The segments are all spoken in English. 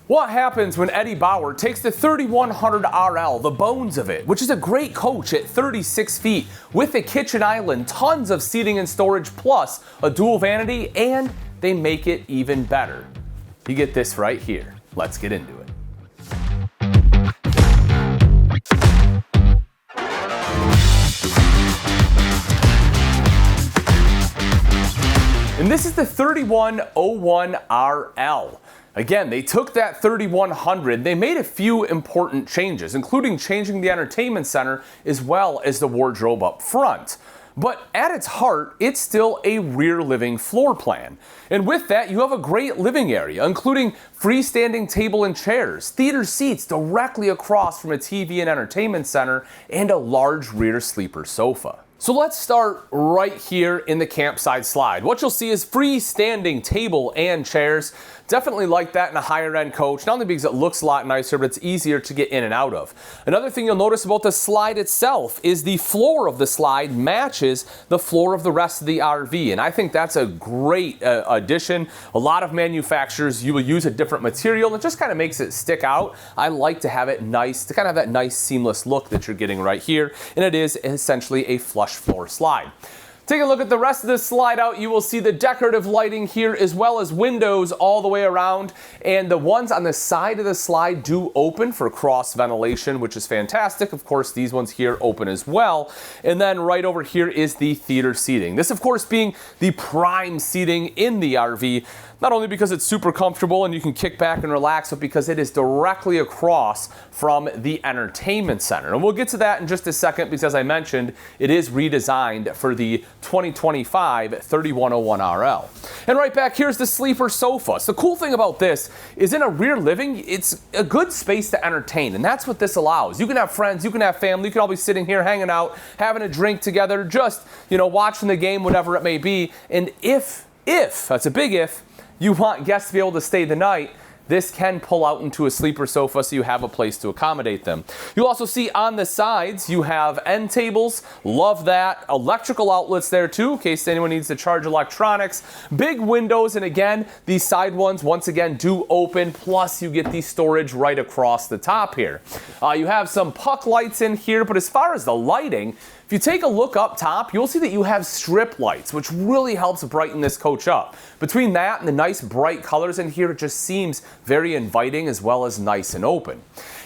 What happens when Eddie Bauer takes the 3100 RL, the bones of it, which is a great coach at 36 feet, with a kitchen island, tons of seating and storage, plus a dual vanity, and they make it even better? You get this right here. Let's get into it. And this is the 3101 RL. Again, they took that 3100, they made a few important changes, including changing the entertainment center as well as the wardrobe up front. But at its heart, it's still a rear living floor plan. And with that, you have a great living area, including freestanding table and chairs, theater seats directly across from a TV and entertainment center, and a large rear sleeper sofa. So let's start right here in the campside slide. What you'll see is freestanding table and chairs. Definitely like that in a higher end coach, not only because it looks a lot nicer, but it's easier to get in and out of. Another thing you'll notice about the slide itself is the floor of the slide matches the floor of the rest of the RV, and I think that's a great addition. A lot of manufacturers, you will use a different material, and it just kind of makes it stick out. I like to have it nice, to kind of have that nice seamless look that you're getting right here, and it is essentially a flush floor slide. Take a look at the rest of this slide out. You will see the decorative lighting here as well as windows all the way around, and the ones on the side of the slide do open for cross ventilation, which is fantastic. Of course, these ones here open as well. And then right over here is the theater seating. This, of course, being the prime seating in the RV, not only because it's super comfortable and you can kick back and relax, but because it is directly across from the entertainment center. And we'll get to that in just a second because, as I mentioned, it is redesigned for the 2025 3101 RL. And right back here's the sleeper sofa. So the cool thing about this is in a rear living, it's a good space to entertain, and that's what this allows. You can have friends, you can have family, you can all be sitting here hanging out, having a drink together, just, watching the game, whatever it may be. And if, that's a big if, you want guests to be able to stay the night, this can pull out into a sleeper sofa so you have a place to accommodate them. You'll also see on the sides you have end tables. Love that. Electrical outlets there too in case anyone needs to charge electronics. Big windows, and again, these side ones once again do open, plus you get the storage right across the top here. You have some puck lights in here, but as far as the lighting, if you take a look up top, you'll see that you have strip lights, which really helps brighten this coach up. Between that and the nice bright colors in here, it just seems very inviting as well as nice and open.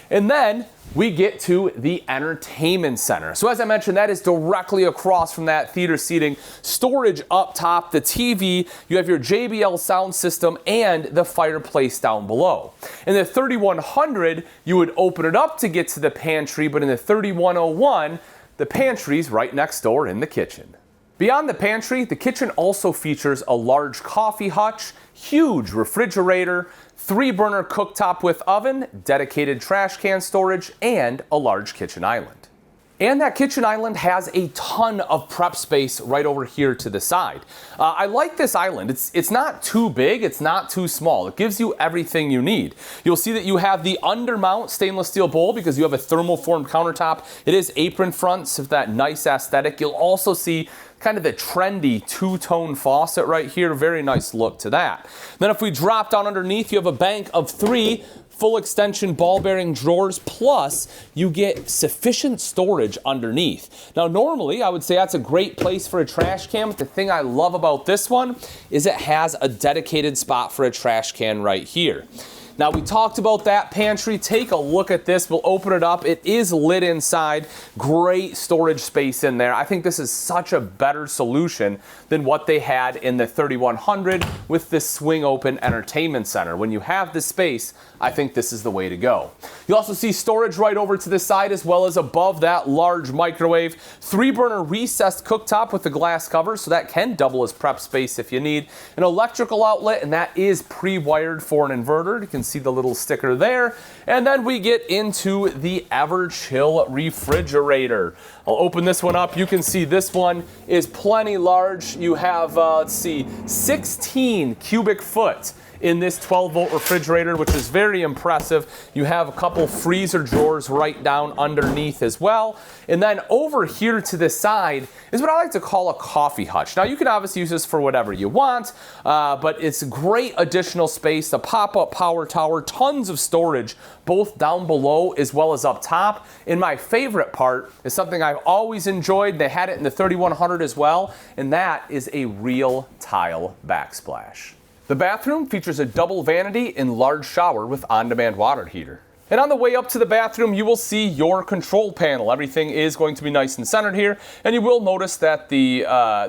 And then we get to the entertainment center. So as I mentioned, that is directly across from that theater seating. Storage up top, the TV, you have your JBL sound system, and the fireplace down below. In the 3100, you would open it up to get to the pantry, but in the 3101, the pantry's right next door in the kitchen. Beyond the pantry, the kitchen also features a large coffee hutch, huge refrigerator, 3-burner cooktop with oven, dedicated trash can storage, and a large kitchen island. And that kitchen island has a ton of prep space right over here to the side. I like this island. It's not too big, it's not too small. It gives you everything you need. You'll see that you have the undermount stainless steel bowl because you have a thermal-formed countertop. It is apron fronts with that nice aesthetic. You'll also see kind of the trendy two-tone faucet right here. Very nice look to that. Then if we drop down underneath, you have a bank of 3 full extension ball bearing drawers, plus you get sufficient storage underneath. Now normally I would say that's a great place for a trash can, but the thing I love about this one is it has a dedicated spot for a trash can right here. Now we talked about that pantry. Take a look at this. We'll open it up. It is lit inside. Great storage space in there. I think this is such a better solution than what they had in the 3100 with this swing open entertainment center. When you have the space, I think this is the way to go. You also see storage right over to the side as well as above that large microwave. 3-burner recessed cooktop with the glass cover, so that can double as prep space if you need. An electrical outlet, and that is pre-wired for an inverter. You can see the little sticker there. And then we get into the Everchill refrigerator. I'll open this one up. You can see this one is plenty large. You have, 16 cubic foot in this 12-volt refrigerator, which is very impressive. You have a couple freezer drawers right down underneath as well. And then over here to the side is what I like to call a coffee hutch. Now you can obviously use this for whatever you want, but it's great additional space, a pop-up power tower, tons of storage, both down below as well as up top. And my favorite part is something I've always enjoyed. They had it in the 3100 as well, and that is a real tile backsplash. The bathroom features a double vanity and large shower with on-demand water heater. And on the way up to the bathroom, you will see your control panel. Everything is going to be nice and centered here, and you will notice that the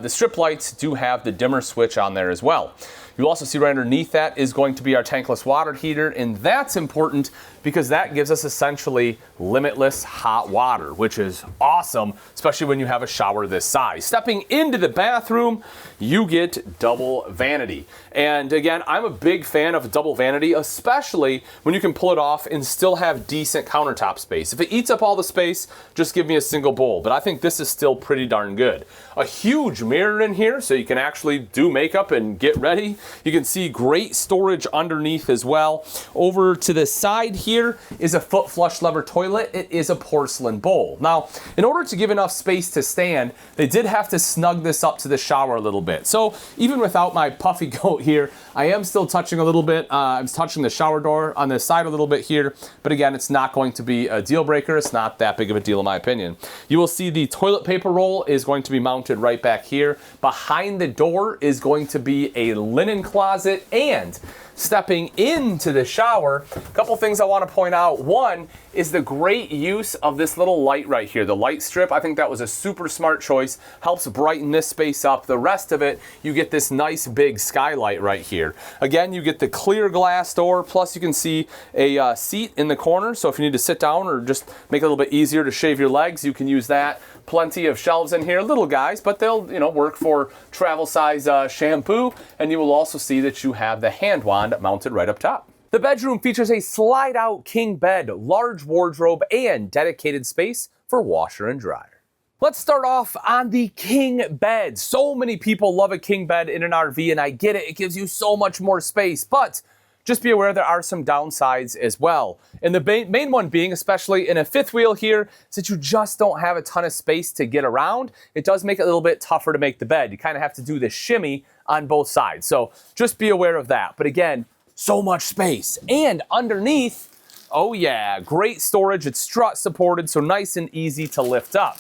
strip lights do have the dimmer switch on there as well. You'll also see right underneath that is going to be our tankless water heater, and that's important because that gives us essentially limitless hot water, which is awesome, especially when you have a shower this size. Stepping into the bathroom, you get double vanity. And again, I'm a big fan of a double vanity, especially when you can pull it off and still have decent countertop space. If it eats up all the space, just give me a single bowl, but I think this is still pretty darn good. A huge mirror in here, so you can actually do makeup and get ready. You can see great storage underneath as well. Over to the side here is a foot flush lever toilet. It is a porcelain bowl. Now, in order to give enough space to stand, they did have to snug this up to the shower a little bit. So even without my puffy coat here, I am still touching a little bit. I'm touching the shower door on the side a little bit here, but again, it's not going to be a deal breaker. It's not that big of a deal in my opinion. You will see the toilet paper roll is going to be mounted right back here. Behind the door is going to be a linen closet, and stepping into the shower, a couple things I want to point out. One is the great use of this little light right here, the light strip. I think that was a super smart choice. Helps brighten this space up. The rest of it, you get this nice big skylight right here. Again, you get the clear glass door, plus you can see a seat in the corner, so if you need to sit down or just make it a little bit easier to shave your legs, you can use that. Plenty of shelves in here, little guys, but they'll work for travel size shampoo, and you will also see that you have the hand wand mounted right up top. The bedroom features a slide out king bed, large wardrobe, and dedicated space for washer and dryer. Let's start off on the king bed. So many people love a king bed in an RV, and I get it. It gives you so much more space, but just be aware there are some downsides as well. And the main one being, especially in a fifth wheel here, is that you just don't have a ton of space to get around. It does make it a little bit tougher to make the bed. You kind of have to do the shimmy on both sides. So just be aware of that. But again, so much space. And underneath, oh yeah, great storage. It's strut supported, so nice and easy to lift up.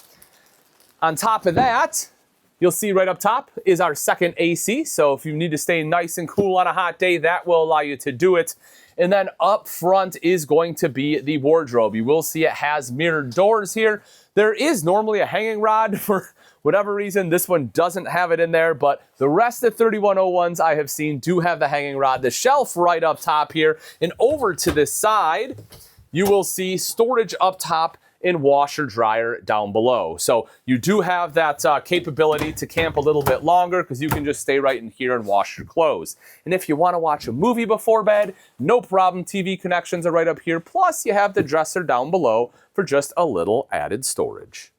On top of that, you'll see right up top is our second AC. So if you need to stay nice and cool on a hot day, that will allow you to do it. And then up front is going to be the wardrobe. You will see it has mirrored doors here. There is normally a hanging rod for whatever reason. This one doesn't have it in there, but the rest of the 3101s I have seen do have the hanging rod. The shelf right up top here, and over to this side, you will see storage up top and washer dryer down below. So you do have that capability to camp a little bit longer because you can just stay right in here and wash your clothes. And if you want to watch a movie before bed, no problem. TV connections are right up here. Plus you have the dresser down below for just a little added storage.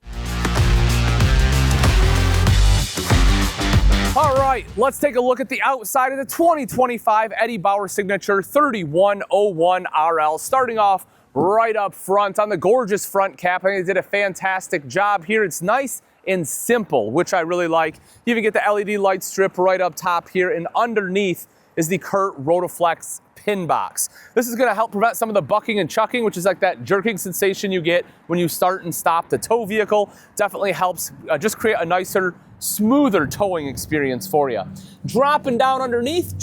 All right, let's take a look at the outside of the 2025 Eddie Bauer Signature 3101 RL. Starting off right up front on the gorgeous front cap. I think they did a fantastic job here. It's nice and simple, which I really like. You even get the LED light strip right up top here, and underneath is the Kurt Rotoflex pin box. This is going to help prevent some of the bucking and chucking, which is like that jerking sensation you get when you start and stop the tow vehicle. Definitely helps just create a nicer, smoother towing experience for you. Dropping down underneath,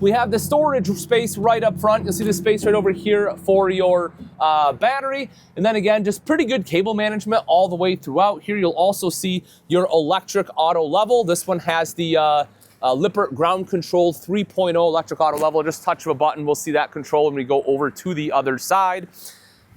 we have the storage space right up front. You'll see the space right over here for your battery. And then again, just pretty good cable management all the way throughout. Here you'll also see your electric auto level. This one has the Lippert ground control 3.0 electric auto level. Just touch of a button, we'll see that control when we go over to the other side.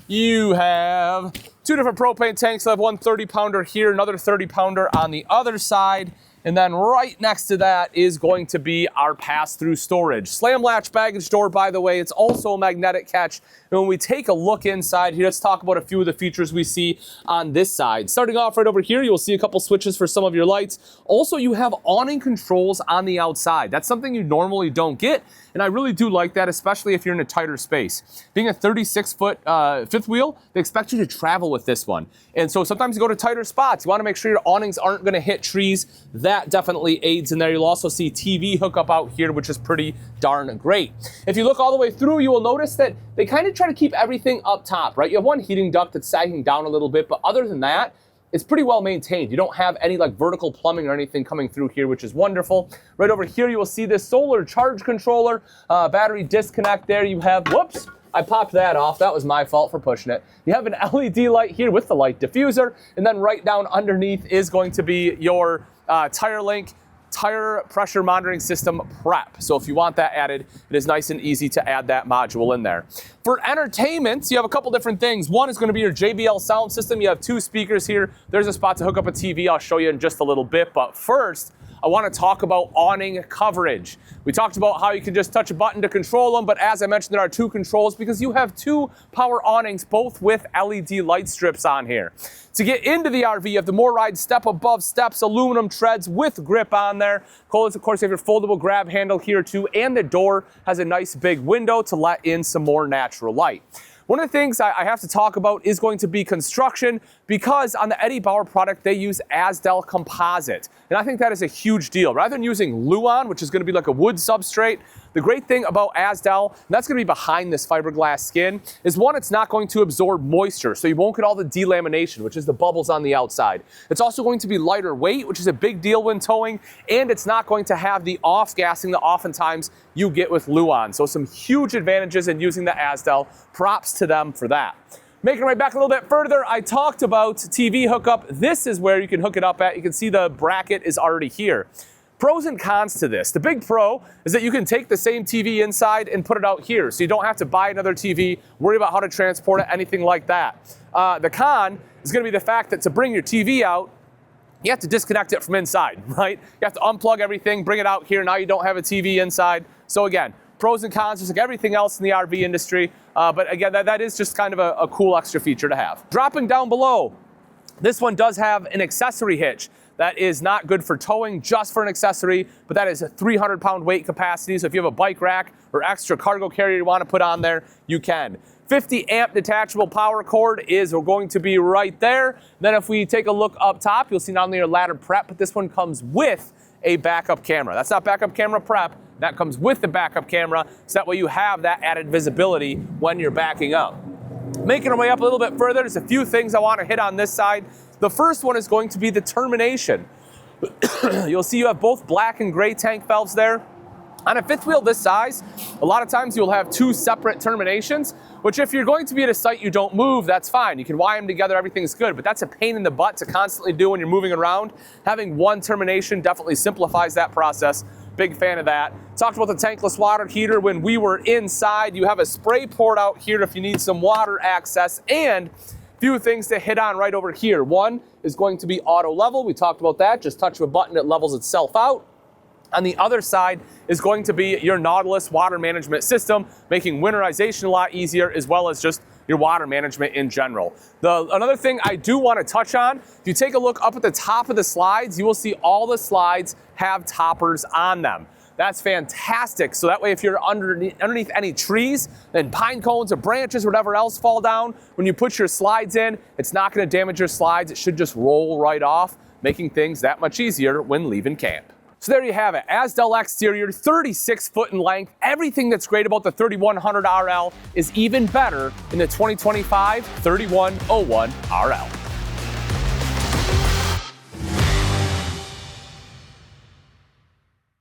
You have two different propane tanks. I have one 30-pounder here, another 30-pounder on the other side. And then right next to that is going to be our pass-through storage. Slam latch baggage door, by the way, it's also a magnetic catch. And when we take a look inside here, let's talk about a few of the features we see on this side. Starting off right over here, you'll see a couple switches for some of your lights. Also, you have awning controls on the outside. That's something you normally don't get, and I really do like that, especially if you're in a tighter space. Being a 36-foot fifth wheel, they expect you to travel with this one. And so sometimes you go to tighter spots. You want to make sure your awnings aren't going to hit trees. That definitely aids in there. You'll also see TV hookup out here, which is pretty darn great. If you look all the way through, you will notice that they kind of try to keep everything up top, right? You have one heating duct that's sagging down a little bit, but other than that, it's pretty well maintained. You don't have any like vertical plumbing or anything coming through here, which is wonderful. Right over here, you will see this solar charge controller, battery disconnect there. You have, whoops, I popped that off. That was my fault for pushing it. You have an LED light here with the light diffuser, and then right down underneath is going to be your tire link tire pressure monitoring system prep. So if you want that added, it is nice and easy to add that module in there. For entertainment, you have a couple different things. One is going to be your JBL sound system. You have 2 speakers here. There's a spot to hook up a TV. I'll show you in just a little bit. But first, I want to talk about awning coverage. We talked about how you can just touch a button to control them, but as I mentioned, there are 2 controls because you have 2 power awnings, both with LED light strips on here. To get into the RV, you have the More Ride step above steps, aluminum treads with grip on there. Of course, you have your foldable grab handle here too, and the door has a nice big window to let in some more natural light. One of the things I have to talk about is going to be construction, because on the Eddie Bauer product, they use Azdel composite. And I think that is a huge deal. Rather than using Luan, which is going to be like a wood substrate, the great thing about Azdel, and that's going to be behind this fiberglass skin, is one, it's not going to absorb moisture, so you won't get all the delamination, which is the bubbles on the outside. It's also going to be lighter weight, which is a big deal when towing, and it's not going to have the off-gassing that oftentimes you get with Luan. So some huge advantages in using the Azdel. Props to them for that. Making our way back a little bit further, I talked about TV hookup. This is where you can hook it up at. You can see the bracket is already here. Pros and cons to this. The big pro is that you can take the same TV inside and put it out here, so you don't have to buy another TV, worry about how to transport it, anything like that. The con is going to be the fact that to bring your TV out, you have to disconnect it from inside, right? You have to unplug everything, bring it out here. Now you don't have a TV inside. So again, pros and cons, just like everything else in the RV industry. But again, that is just kind of a cool extra feature to have. Dropping down below, this one does have an accessory hitch. That is not good for towing, just for an accessory, but that is a 300-pound weight capacity. So if you have a bike rack or extra cargo carrier you want to put on there, you can. 50-amp detachable power cord is going to be right there. Then if we take a look up top, you'll see not only your ladder prep, but this one comes with a backup camera. That's not backup camera prep. That comes with the backup camera, so that way you have that added visibility when you're backing up. Making our way up a little bit further, there's a few things I want to hit on this side. The first one is going to be the termination. You'll see you have both black and gray tank valves there. On a fifth wheel this size, a lot of times you'll have 2 separate terminations, which if you're going to be at a site you don't move, that's fine. You can wire them together, everything's good, but that's a pain in the butt to constantly do when you're moving around. Having one termination definitely simplifies that process. Big fan of that. Talked about the tankless water heater when we were inside. You have a spray port out here if you need some water access, and few things to hit on right over here. One is going to be auto level. We talked about that. Just touch a button, it levels itself out. On the other side is going to be your Nautilus water management system, making winterization a lot easier, as well as just your water management in general. Another thing I do want to touch on, if you take a look up at the top of the slides, you will see all the slides have toppers on them. That's fantastic. So that way if you're underneath any trees, then pine cones or branches or whatever else fall down, when you put your slides in, it's not going to damage your slides. It should just roll right off, making things that much easier when leaving camp. So there you have it. Azdel exterior, 36 foot in length. Everything that's great about the 3100 RL is even better in the 2025 3101 RL.